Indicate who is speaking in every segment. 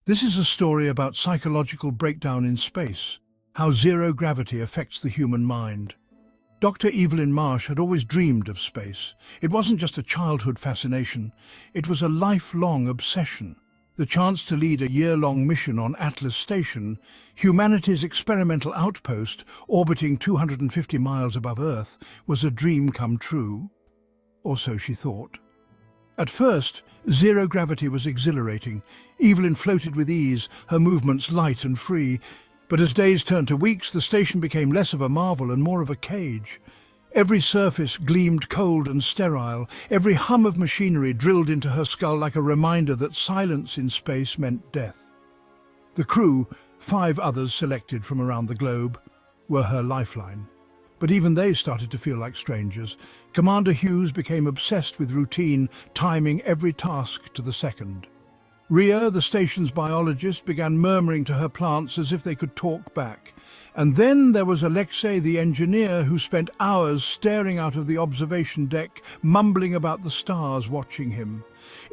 Speaker 1: This is a story about psychological breakdown in space, how zero gravity affects the human mind. Dr. Evelyn Marsh had always dreamed of space. It wasn't just a childhood fascination, it was a lifelong obsession. The chance to lead a year-long mission on Atlas Station, humanity's experimental outpost orbiting 250 miles above Earth, was a dream come true, or so she thought. At first, zero gravity was exhilarating. Evelyn floated with ease, her movements light and free. But as days turned to weeks, the station became less of a marvel and more of a cage. Every surface gleamed cold and sterile. Every hum of machinery drilled into her skull like a reminder that silence in space meant death. The crew, 5 others selected from around the globe, were her lifeline. But even they started to feel like strangers. Commander Hughes became obsessed with routine, timing every task to the second. Ria, the station's biologist, began murmuring to her plants as if they could talk back. And then there was Alexei, the engineer, who spent hours staring out of the observation deck, mumbling about the stars watching him.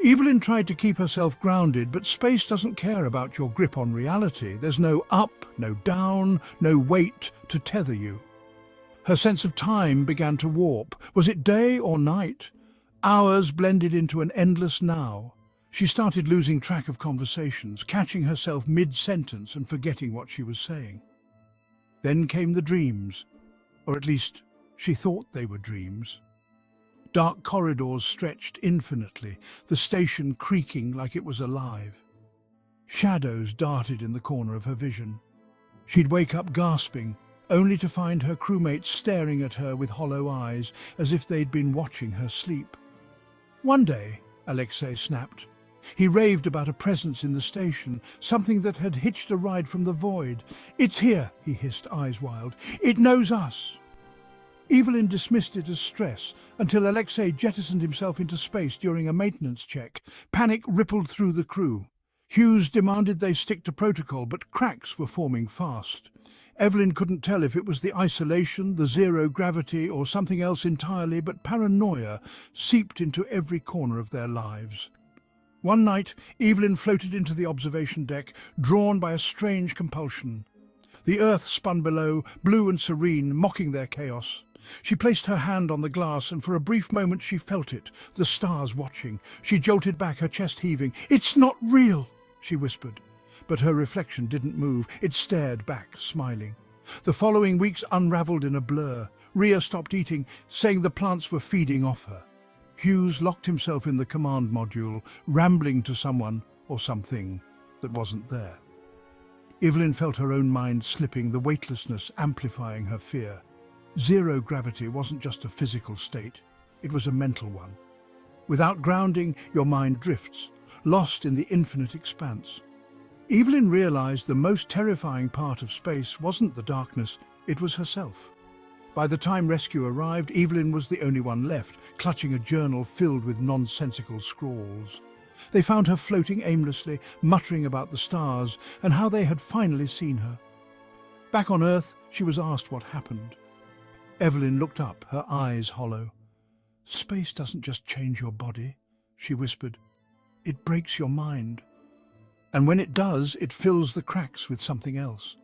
Speaker 1: Evelyn tried to keep herself grounded, but space doesn't care about your grip on reality. There's no up, no down, no weight to tether you. Her sense of time began to warp. Was it day or night? Hours blended into an endless now. She started losing track of conversations, catching herself mid-sentence and forgetting what she was saying. Then came the dreams, or at least she thought they were dreams. Dark corridors stretched infinitely, the station creaking like it was alive. Shadows darted in the corner of her vision. She'd wake up gasping, only to find her crewmates staring at her with hollow eyes, as if they'd been watching her sleep. One day, Alexei snapped. He raved about a presence in the station, something that had hitched a ride from the void. "It's here," he hissed, eyes wild. "It knows us." Evelyn dismissed it as stress, until Alexei jettisoned himself into space during a maintenance check. Panic rippled through the crew. Hughes demanded they stick to protocol, but cracks were forming fast. Evelyn couldn't tell if it was the isolation, the zero gravity, or something else entirely, but paranoia seeped into every corner of their lives. One night, Evelyn floated into the observation deck, drawn by a strange compulsion. The Earth spun below, blue and serene, mocking their chaos. She placed her hand on the glass, and for a brief moment she felt it, the stars watching. She jolted back, her chest heaving. "It's not real," she whispered. But her reflection didn't move. It stared back, smiling. The following weeks unravelled in a blur. Ria stopped eating, saying the plants were feeding off her. Hughes locked himself in the command module, rambling to someone or something that wasn't there. Evelyn felt her own mind slipping, the weightlessness amplifying her fear. Zero gravity wasn't just a physical state, it was a mental one. Without grounding, your mind drifts, lost in the infinite expanse. Evelyn realized the most terrifying part of space wasn't the darkness, it was herself. By the time rescue arrived, Evelyn was the only one left, clutching a journal filled with nonsensical scrawls. They found her floating aimlessly, muttering about the stars and how they had finally seen her. Back on Earth, she was asked what happened. Evelyn looked up, her eyes hollow. "Space doesn't just change your body," she whispered. "It breaks your mind. And when it does, it fills the cracks with something else.